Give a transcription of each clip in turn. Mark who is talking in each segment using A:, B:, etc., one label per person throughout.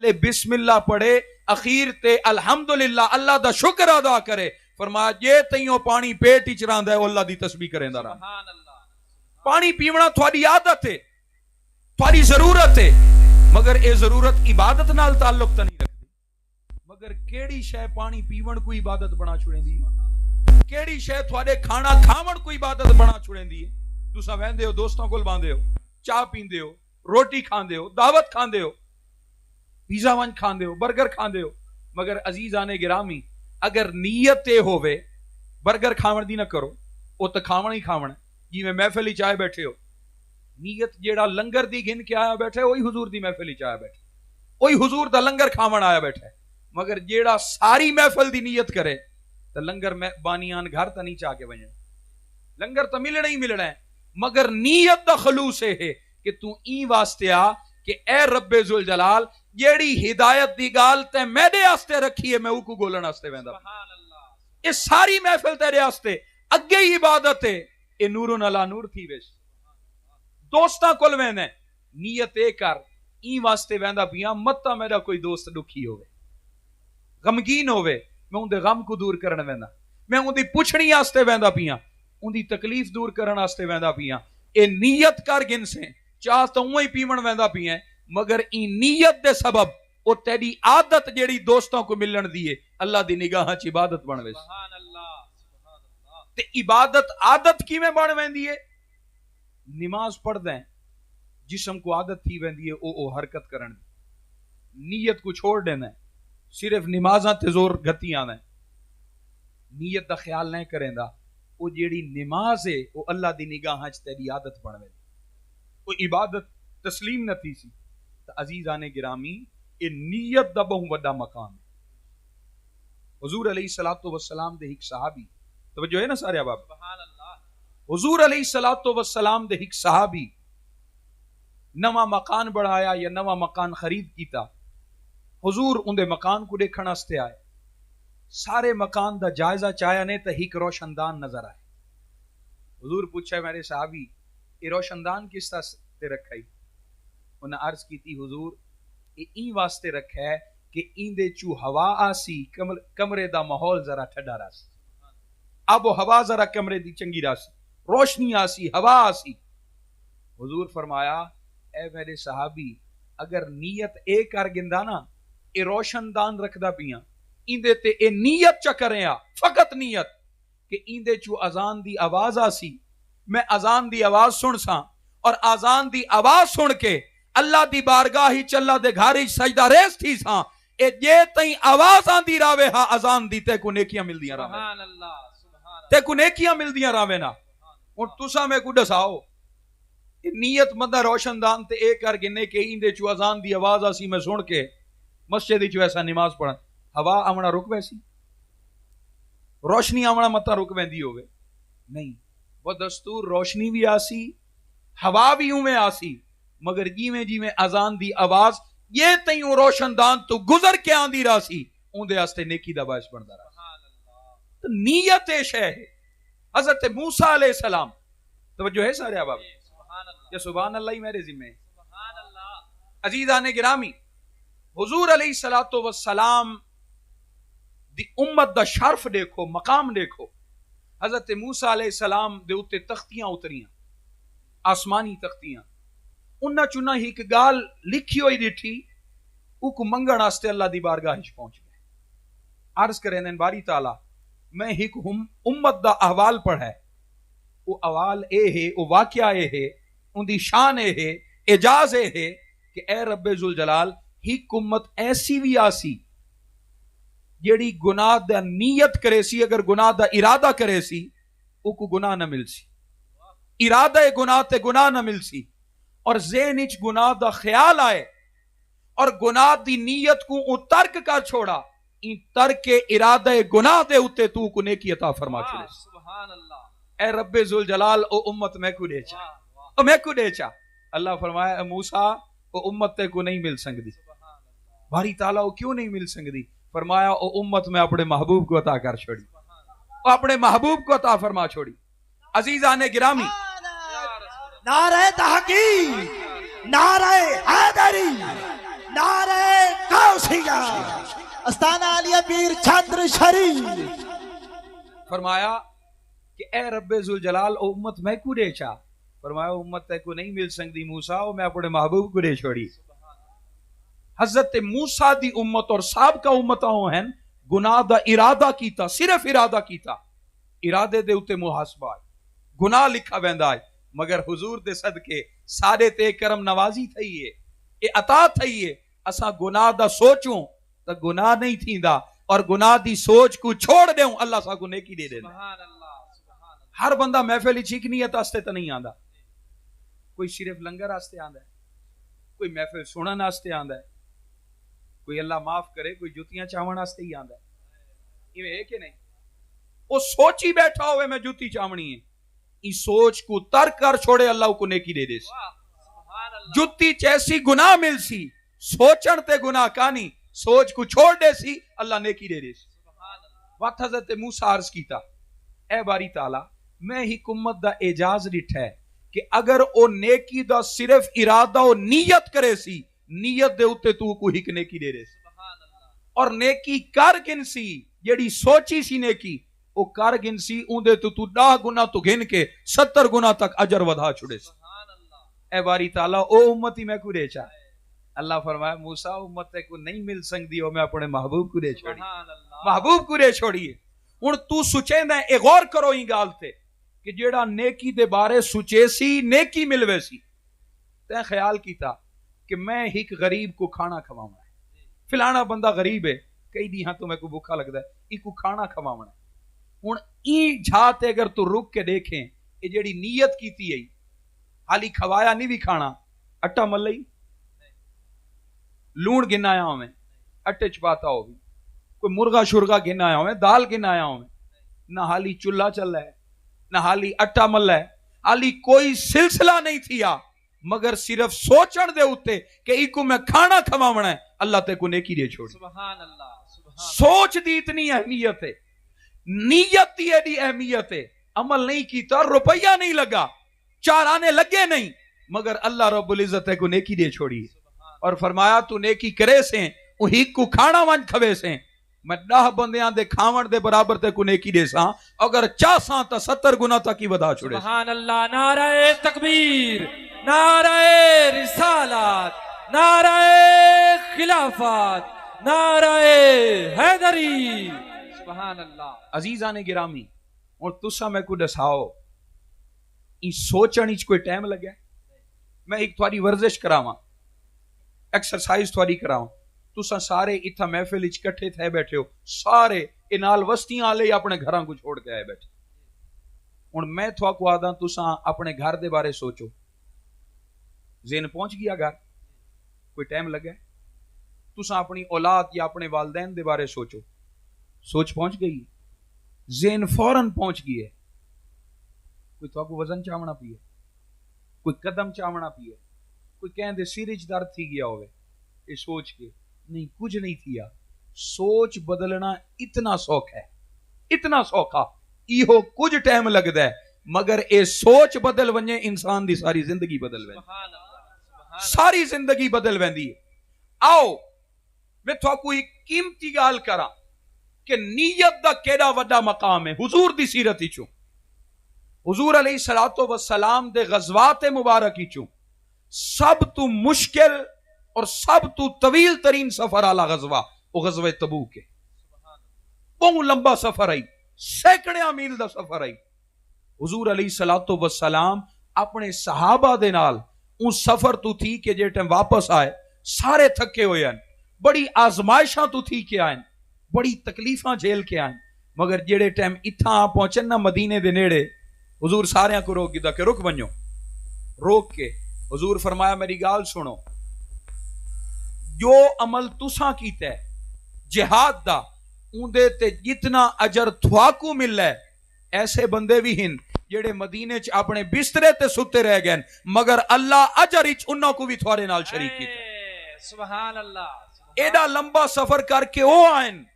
A: ले बिस्मिल्लाह पढ़े, अखीर ते अल्हम्दुलिल्लाह अल्लाह दा शुक्र अदा करे। फरमाया जे तईओ पानी पेट विच रहिंदा है अल्लाह दी तस्बीह करेंदा रह। पानी पीवना थोड़ी आदत है, थोड़ी जरूरत है, मगर ये जरूरत इबादत नाल ताल्लुक तो नहीं रखती। मगर केड़ी शय पानी पीवण को इबादत बना छुड़ेंदी है, केड़ी शय थोड़े खाना खावण को इबादत बना छुड़ेंदी है। तुसा वहंदे हो, दोस्तों कोल बांदे हो, चाह पींदे हो, रोटी खांदे हो, दावत खांदे हो, पिज़्ज़ा वंज खांदे हो, बर्गर खांदे हो, मगर अजीजाने गिरामी अगर नीयत ए होवे बर्गर खावण दी ना करो, वो तो खावण ही खावण। जिवें महफिल विच आए बैठे हो, नीयत जेड़ा लंगर दी गिन के आया बैठा है वही हुजूर दी महफिल विच आया बैठा, वही हुजूर दा लंगर खावण आया बैठा है। मगर जेड़ा सारी महफिल दी नीयत करे तो लंगर में बानियान घर तो नहीं चाह के वजन, लंगर तो मिलना ही मिलना है, मगर नीयत दा खलूस है कि तू ई वास्ते आ कि ए रब्बे जुल जलाल जेड़ी हिदायत दी गाल ते मेरे वास्ते रखी है मैं उको गोलन वास्ते वेंदा। ये सारी महफिल तेरे वास्ते अगे ही इबादत है, ये नूरुन अला नूर थी वेश। दोस्तां कोल वेंदे नीयत ए कर ई वास्ते वेंदा पिया मत्ता मेरा कोई दोस्त दुखी होवे, गमगीन होवे, मैं उनके गम को दूर करने वेंदा, मैं उनकी पुछणी वास्ते वेंदा पिया, उनकी तकलीफ दूर करने वास्ते वेंदा पिया। ए नीयत कर गिन से चाह तो उही पीवण वेंदा पिया, मगर ई नीयत दे सबब ओ तेरी आदत जेड़ी दोस्तों को मिलन दी है अल्लाह दी निगाह च इबादत बन वे। ते इबादत आदत किवें बन वेंदी है? नमाज पढ़दे जिस्म को आदत थी वेंदी है ओ हरकत करन दी, नीयत को छोड़ देना, सिर्फ नमाज़ां ते जोर गति आना, नीयत दा ख्याल नहीं करेंदा, वो जेड़ी नमाज है वो अल्लाह दी निगाह च तेरी आदत बन वेंदी, वो इबादत तस्लीम न थी सी। तो अजीजाने गिरामी ये नीयत दा बहु वड्डा मकाम है। हुजूर अलैहिस्सलातु वस्सलाम दे एक सहाबी, तवज्जो है ना सारे अहबाब, हुजूर अलैहिस्सलातु वस्सलाम दे एक सहाबी नवा मकान बनाया या नवा मकान खरीद कीता, हुजूर उनके मकान को देखने वास्ते आए, सारे मकान दा जायजा चाया ने तो एक रोशनदान नजर आए। हुजूर पूछा मेरे सहाबी ये रोशनदान किस वास्ते रखा ही? उन्हें अर्ज की थी हुजूर ई वास्ते रखा है कि इंदे चू हवा आसी, कमरे दा माहौल जरा ठंडा रासी, अब हवा जरा कमरे दी चंगी रासी, रोशनी आसी, हवा आसी। हुजूर फरमाया ए मेरे सहाबी अगर नीयत ए कर गिंदा ना ए रोशनदान रखदा पिया इंदे ते ए नीयत च करें फकत नीयत कि इंदे चू अजान दी आवाज आसी, मैं अजान दी आवाज सुन सा और अजान दी आवाज सुन के अल्लाह दी बारगाह ही चल्ला दे घर ही सजदा रेस थी सा, ए जे तई आवाज आंदी रावे हा अजान दी ते को नेकियां मिलदियां रावे, सुभान अल्लाह, ते को नेकियां मिलदियां रावे ना। हुण तुसा मैं को दसाओ नीयत मंदा रोशनदान ते ए कर गिने के इंदे चू अजान दी आवाज आसी, मैं सुन के मस्जिद विच वैसा नमाज पढ़न, हवा आवना रुक वैसी, रोशनी आवना मता रुक वेंदी होवे नहीं, वो दस्तूर रोशनी भी आसी, हवा भी उवें आसी, मगर जिवें जिवें अजान दी आवाज ये तईं रोशनदान तो गुजर के आंदी रासी उंदे वास्ते नेकी दा बायस बनदा रहा। तो नीयत ए शय है। हजरत मूसा अलैहिस्सलाम, तवज्जो है सारे अहबाब, ये सुभान अल्लाह ही मेरे जिम्मे। अजीजाने गिरामी हुजूर अलैहिस्सलातु वस्सलाम दी उम्मत दा शर्फ देखो, मकाम देखो। हजरत मूसा अलैहिस्सलाम दे उत्ते तख्तियां उतरियां, आसमानी तख्तियां, उन्ना चुना ही एक गाल लिखी हुई दिठी, उक मंगण वास्ते अल्लाह दी बारगाह च पहुंच गए। अर्ज करें बारी ताला मैं एक उम्मत दा अहवाल पढ़ा है, वो अहवाल ए है, वो वाकया ए है, उनकी शान ए है, एजाज ए है कि ए रब्बे जुल जलाल एक उम्मत ऐसी भी आसी जेड़ी गुनाह दा नीयत करे सी, अगर गुनाह दा इरादा करे सी उको गुनाह न मिल सी, इरादा गुनाह ते गुनाह न मिल सी, और ज़हन विच गुनाह दा ख्याल आए और गुनाह दी नीयत को तर्क कर छोड़ा, इन तर्क के इरादा गुनाह दे उत्ते तू को नेकी अता फरमा छोड़े। सुभान अल्लाह। ए रब्बे जुल जलाल ओ उम्मत मैं को देचा, ओ मैं को देचा। अल्लाह फरमाया मूसा ओ उम्मत ते को नहीं मिल सकदी। बारी ताला ओ क्यों नहीं मिल सकदी? फरमाया ओ उम्मत में अपने महबूब को अता कर छोड़ी, अपने महबूब को अता फरमा छोड़ी। अजीजाने गिरामी नारे तहकीक, नारे हैदरी, नारे
B: अस्ताना आलिया पीर चंद्र शरीफ।
A: फरमाया कि ए रब्बे जुल जलाल ओ उम्मत मैं को दे चा। फरमाया उम्मत को नहीं मिल सकती मूसा, ओ मैं अपने महबूब को दे छोड़ी। हजरत मूसा दी उम्मत और साबका उम्मतां हैं गुनाह दा इरादा कीता, सिर्फ इरादा कीता, इरादे दे उत्ते मुहासबा गुनाह लिखा वेंदा है। मगर हुजूर दे सदके सारे ते करम नवाजी थई है, ए अता थई है। असा गुनाह दा सोचूं तो गुनाह नहीं थींदा, और गुनाह दी सोच को छोड़ देऊं अल्लाह सा को नेकी दे दे। हर बंदा महफिल ठीक नीयत आस्ते तो नहीं आंदा, कोई सिर्फ लंगर आस्ते आंदा है, कोई महफिल सुनन आस्ते आंदा है, कोई अल्लाह माफ करे कोई जुतियां चावण आस्ते ही आंदा है। इवें है कि नहीं? वो सोची बैठा होवे मैं जुती चावणी है, इस सोच को तर्क कर छोड़े अल्लाह को नेकी दे दे। जुती चैसी गुनाह मिल सी, सोचण ते गुनाह कानी, सोच को छोड़ दे सी अल्लाह नेकी दे दे। वक्त हजरत मूसा अर्ज कीता, ए बारी ताला मैं ही उम्मत दा एजाज डिठा है कि अगर ओ नेकी दा सिर्फ इरादा ओ नीयत करे सी, नीयत दे उत्ते तू को हिक नेकी दे दे। और नेकी कर गिनसी जेड़ी सोची सी नेकी ओ कर गिनसी, उंदे तो तू 10 गुना तो गिन के 70 गुना तक अजर वधा छुड़े। ए बारी ताला ओ उम्मती मैं को दे चा। अल्लाह फरमाया मूसा उम्मत को नहीं मिल सकती हो, मैं अपने महबूब को दे छोड़ी, महबूब को दे छोड़िए। हुण तू सुचेंदा ए गौर करो ई गाल ते कि जेड़ा नेकी दे बारे सुचे सी नेकी मिलवे सी, तैं ख्याल कीता कि मैं एक गरीब को खाना खवावना है, फिलाना बंदा गरीब है, कई दी तो मैं को भूखा लगता है, इको खाना खवावना है। हुण ई झाते अगर तू रुक के देखें, ये जेड़ी नीयत कीती है हाली खवाया नहीं भी खाना, अट्टा मलई लूण गिनाया होवे अट्टे चपाता हो, कोई मुर्गा शुरगा गिनाया होवे, दाल गिनाया होवे, ना हाली चुल्ला चल है, ना हाली अट्टा मल है, हाली कोई सिलसिला नहीं थिया, मगर सिर्फ सोचण दे उत्ते कि इको मैं खाना खवावना है, अल्लाह ते को नेकी दे छोड़। सुभान अल्लाह। सोच दी इतनी अहमियत है, नीयत की एडी अहमियत है। अमल नहीं कीता, रुपया नहीं लगा, 4 आने लगे नहीं, मगर अल्लाह रब्बुल इज्जत को नेकी दे छोड़ी। और फरमाया तू नेकी करे से उही को खाना वंज खवे से, मैं 10 बंदियां दे खावण दे बराबर ते को नेकी दे सा, अगर चासा तो 70 गुना तक ही वधा छोड़े।
C: सुभान अल्लाह। नाराए तकबीर, नाराए रिसालत, नाराए खिलाफत, नाराए हैदरी। सुभान अल्लाह।
A: अजीजा ने गिरामी और तुसा मैं को दसाओ ई सोचण इच कोई टाइम लगे? मैं एक थोड़ी वर्जिश करावां, एक्सरसाइज थोड़ी करावां, तुसा सारे इत्था महफिल इच इकट्ठे थे बैठे हो, सारे इनाल वस्तियां आले अपने घरां को छोड़ के आए बैठे। हुण मैं थोड़ा को आदा तुसा अपने घर दे बारे सोचो, ज़हन पहुंच गया घर, कोई टाइम लगे? तुसा अपनी औलाद या अपने वालदैन दे बारे सोचो, सोच पहुंच गई, ज़हन फौरन पहुंच गई है। कोई तो को वजन चावना पिए, कोई कदम चावना पिए, कोई कहते सिर च दर्द थी गया होवे, ये सोच के नहीं, कुछ नहीं थिया। सोच बदलना इतना सौखा है, इतना सौखा, इहो कुछ टाइम लगता है, मगर ये सोच बदल वने इंसान दी सारी जिंदगी बदल वेंदी, सारी जिंदगी बदल वेंदी है। आओ मैं थोड़ा एक कीमती गाल करा कि नीयत दा केड़ा वड्डा मकाम है हुजूर दी सीरत विचों। हुजूर अलैहिस्सलातो वस्सलाम दे गज़वात मुबारक विचों सब तो मुश्किल और सब तो तवील तरीन सफर आला गज़वा वो गज़वा तबूक है। बहुत लंबा सफर आई, सैकड़ियां मील दा सफर आई। हुजूर अलैहिस्सलातो वस्सलाम अपने सहाबा दे नाल उस सफर तो थी कि जे टाइम वापस आए सारे थके हुए हैं, बड़ी आजमाइशां तो थी के आए, बड़ी तकलीफां झेल के आए, मगर जेड़े टाइम इत्था आ पहुंचन ना मदीने दे नेड़े, हुजूर सारियां को रोक दिता कि रुक बनो। रोक के हुजूर फरमाया मेरी गाल सुनो, जो अमल तुसा कीता है जिहाद दा, उंदे ते जितना अजर थवाकू मिल है, ऐसे बंदे भी हिन जेड़े मदीने च अपने बिस्तरे ते सुते रह गए, मगर अल्लाह अजर इच उन्हां को भी थोड़े नाल शरीक कीता। सुभान अल्लाह। एडा लंबा सफर करके ओ आयन,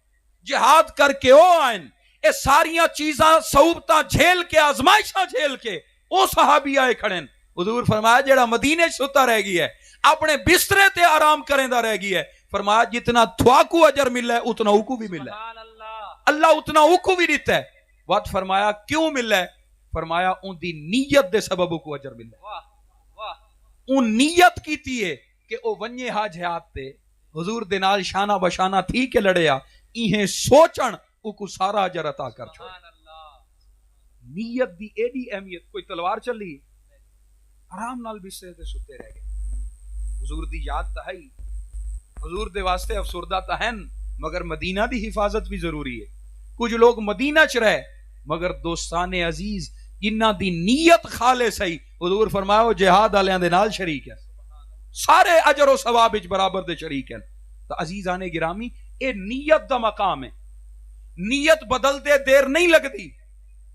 A: जिहाद करके ओ आयन, ये सारियां चीजां सऊबतां झेल के, आजमाइशां झेल के ओ सहाबी आए खड़े। हुजूर फरमाया जेड़ा मदीने च सुता रह गया है, अपने बिस्तरे ते आराम करेंदा रह गया है, फरमाया जितना थवाकू अजर मिला है उतना उकू भी मिला है।
C: सुभान अल्लाह।
A: अल्लाह उतना उकू भी दिता है। वत फरमाया क्यों मिला है? फरमाया उनकी नीयत दे सबब उकू अजर मिला है।
C: वाह वाह।
A: उन नीयत कीती है कि ओ वन्ये हा जिहाद ते हुजूर दे नाल शाना बशाना थी के लड़िया, इहें सोचण उकू सारा अजर अता कर छोड़।
C: सुभान अल्लाह।
A: नीयत दी एडी अहमियत। कोई तलवार चली आराम नाल बिस्तर ते सुते रह गए। हुजूर दी याद तो है, हुजूर दे वास्ते अफसुरदा तो है, मगर मदीना दी हिफाजत भी जरूरी है। कुछ लोग मदीना च रहे मगर दोस्ताने अजीज जिन्ना दी नीयत खालिस है, हुजूर फरमाया जिहाद वालियां दे नाल शरीक है, सारे अजर और सवाब विच बराबर दे शरीक हैं। तो अजीज आने गिरामी, ए नीयत दा मकाम है। नीयत बदलते देर नहीं लगती,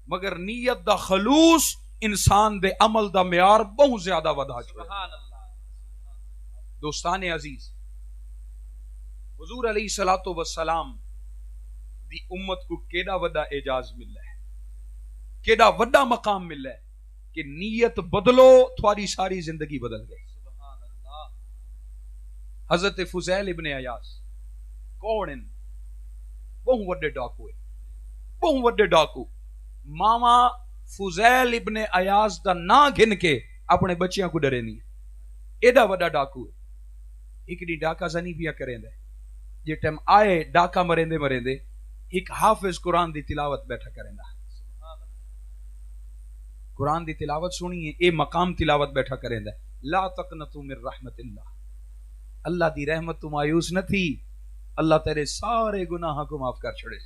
A: मगर नीयत दा खलूस इंसान दे अमल दा म्यार बहुत ज्यादा वधा छोड़े।
C: सुभान अल्लाह।
A: दोस्ताने अजीज, हुजूर अलैहिस्सलातु वस्सलाम दी उम्मत को केड़ा वड्डा एजाज मिला है, केड़ा वड्डा मकाम मिला है कि नीयत बदलो थोड़ी सारी जिंदगी बदल गई।
C: सुभान अल्लाह।
A: हजरत फुजैल इब्ने अयास कौन हैं? बहुत वड्डे डाकू है, बहुत वड्डे डाकू। मामा फुजैल इब्ने अयास दा ना घिन के अपने बच्चियां को डरे नहीं, एडा वड्डा डाकू है। एक दी डाका जनी पिया करेंदे, जे टाइम आए डाका मरेंदे मरेंदे एक हाफिज कुरान दी तिलावत बैठा करेंदा। कुरान दी तिलावत सुनिए, ए मकाम तिलावत बैठा करेंदा। ला तकनतु मिर रहमतिल्लाह, अल्लाह दी रहमत तू मायूस न थी, अल्लाह तेरे सारे गुनाह को माफ कर छड़े।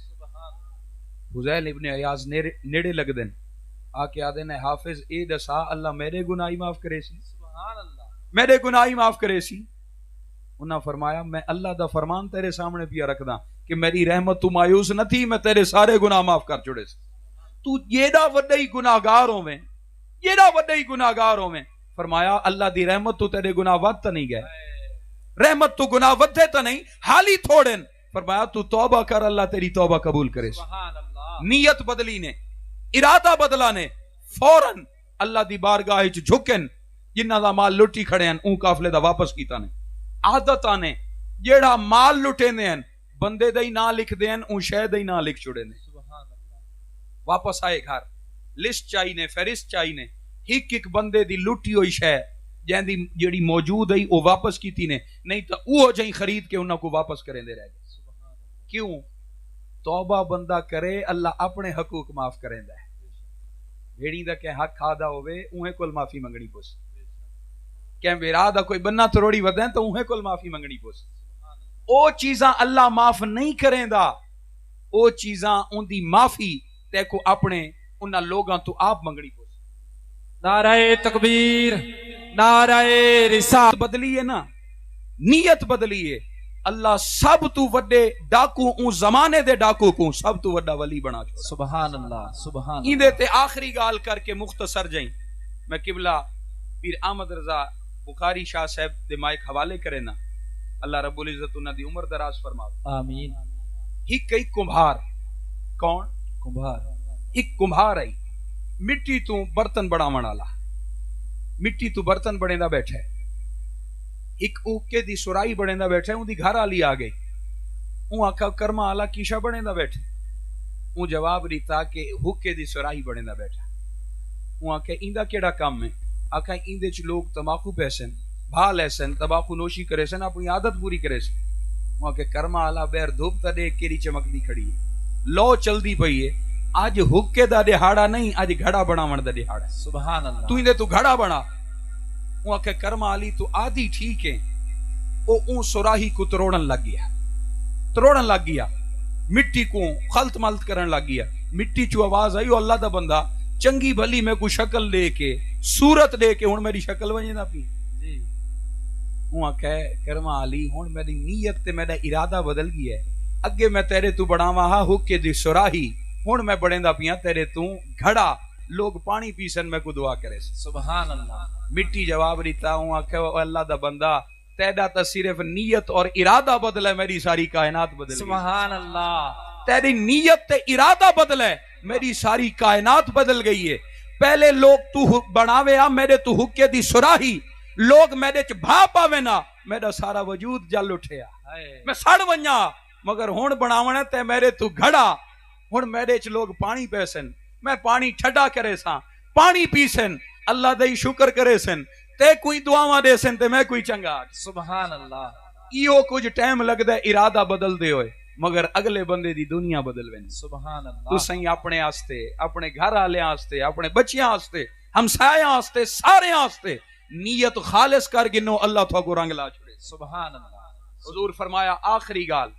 A: फुजैल इब्ने अयाज नेड़े लगदे आके आदे ने हाफिज ए दसा अल्लाह मेरे गुनाह ही माफ करे सी,
C: सुभान अल्लाह।
A: मेरे गुनाह ही माफ करे सी। उन्हें फरमाया मैं अल्लाह दा फरमान तेरे सामने पिया रखदा कि मेरी रहमत तू मायूस न थी, मैं तेरे सारे गुनाह माफ कर छड़े सी। तू जेड़ा वड्डा ही गुनाहगार होवे, जेड़ा वड्डा ही गुनाहगार होवे, फरमाया अल्लाह दी रहमत तू तेरे गुनाह वध तो नहीं गए, रहमत तू गुनाह वधे तो नहीं, हाली थोड़े। फरमाया तू तौबा कर, अल्लाह तेरी तौबा कबूल करे।
C: सुभान अल्लाह।
A: नीयत बदली ने, इरादा बदला ने, फौरन अल्लाह दी बारगाह विच झुकन। जिन्हां दा माल लुटी खड़े हैं ऊ काफले दा वापस कीता ने। आदत ने जेड़ा माल लुटेंदे हैं बंदे दा ही ना लिखदे हैं, ऊ शै दा ही ना लिख छुड़े ने।
C: सुभान अल्लाह।
A: वापस आए घर, लिस्ट चाहिए ने, फेरिस्त चाहिए ने, एक एक बंदे दी लुटी हुई शै जैंदी जेड़ी मौजूद है वो वापस कीती ने, नहीं तो वो जई खरीद के उन्हां को वापस करेंदे रह गए। क्यों? तौबा बंदा करे अल्लाह अपने हकूक माफ करेंदा है। भेड़ी दा के हक खादा होवे उहे कोल माफी मंगनी पुस, क्या विराह दा कोई बन्ना तरोड़ी वदे तो उहे कोल माफी मंगनी पुस। ओ चीज़ां अल्लाह माफ नहीं करेंदा, ओ चीज़ां उनदी माफी ते को अपने उन्हां लोगां तो आप मंगनी पुस।
C: नाराए तकबीर, नाराए रिसालत।
A: बदली है ना, नीयत बदली है। अल्लाह सब तू वड्डे डाकू ऊ जमाने दे डाकू को सब तू वड्डा वली बना छोड़ा।
C: सुभान अल्लाह। सुभान
A: इंदे ते आखिरी गाल करके मुख्तसर जाई मैं किबला पीर अहमद रजा बुखारी शाह साहब दे माइक हवाले करे ना, अल्लाह रब्बुल इज्जत उन्हां दी उम्र दराज फरमावे।
C: आमीन।
A: ही कई कुम्हार, कौन
C: कुम्हार?
A: एक कुम्हार आई मिट्टी तू बर्तन बनावन वाला, मिट्टी तू बर्तन बनेदा बैठा है। एक ऊके दी सुराई बनेदा बैठा है, उनदी घर आली आ गई, ऊ आखा कर्मा आला कीशा बनेदा बैठा, ऊ जवाब दिता कि हुक्के दी सुराई बनेदा बैठा। ऊ आखे इंदा केड़ा काम है? आखा इंदे च लोग तंबाकू पैसन, भा लैसन, तंबाकू नोशी करे सन, अपनी आदत पूरी करे सन। ऊ आखे कर्मा आला बैर धूप ता देख केड़ी चमकदी खड़ी है, लो चलदी पई है, आज हुक्के दा दिहाड़ा नहीं, आज घड़ा बनावण दा दिहाड़ा।
C: सुभान अल्लाह।
A: तू इंदे तू घड़ा बना। ऊ आखे कर्मा आली तू आदि ठीक है। ओ ऊ सुराही को तरोड़न लग गया, तरोड़न लग गया, मिट्टी को खलत मलत करन लग गया। मिट्टी चू आवाज आई, ओ अल्लाह दा बंदा चंगी भली मैं को शक्ल दे के सूरत दे के हुण मेरी शक्ल वजेंदा पी जी। ऊ आखे कर्मा आली हुण मेरी नीयत ते मेरा इरादा बदल गया है, अगे मैं तेरे तू बनावा हा हुक्के दी सुराही, हुण मैं बनेंदा पिया तेरे तू घड़ा, लोग पानी पीसन मैं को दुआ करे।
C: सुभान अल्लाह।
A: मिट्टी जवाब दिता, हूं आखे अल्लाह दा बंदा तेरा तो सिर्फ नीयत और इरादा बदले मेरी सारी कायनात बदल गई।
C: सुभान अल्लाह।
A: तेरी नीयत ते इरादा बदले मेरी सारी कायनात बदल गई है। पहले लोग तू बनावे आ मेरे तू हुक्के दी सुराही, लोग मेरे च भा पावे ना, मेरा सारा वजूद जल उठिया। मैं सड़ वन्या मगर हुण बनावना ते मेरे तू घड़ा हुण मेरे च लोग पानी पैसन मैं पानी ठंडा करे सा पानी पीसन अल्लाह दे शुक्र करे सन ते कोई दुआवां दे सन ते मैं कोई चंगा
C: सुभान अल्लाह
A: इहो कुछ टाइम लगदा इरादा बदल दे होए मगर अगले बंदे दी दुनिया बदल वेंदी
C: सुभान अल्लाह
A: तुसीं अपने आस्ते अपने घर आलियां आस्ते अपने बच्चियां आस्ते हमसायां आस्ते सारे आस्ते नीयत खालिस कर गिनो अल्लाह थोको रंग ला छड़े
C: सुभान अल्लाह
A: हुजूर फरमाया आखिरी गाल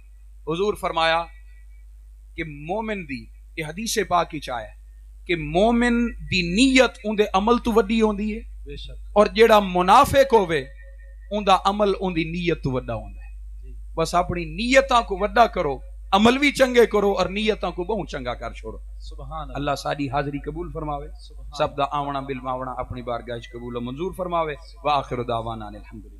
A: हुजूर फरमाया कि मोमिन दी ये हदीस पाक विच आया कि मोमिन दी नीयत उंदे अमल तो वड्डी होंदी है
C: बेशक
A: और जेड़ा मुनाफिक होवे उंदा अमल उंदी नीयत तो वड्डा होंदा है बस अपनी नीयतां को वड्डा करो अमल भी चंगे करो और नीयतां को बहुत चंगा कर छोड़ो
C: सुभान
A: अल्लाह साडी हाजरी कबूल फरमावे सब दा आवना बिल मावना अपनी बारगाह च कबूल और मंजूर फरमावे व आखिर दावाना अल्हम्दुलिल्लाह।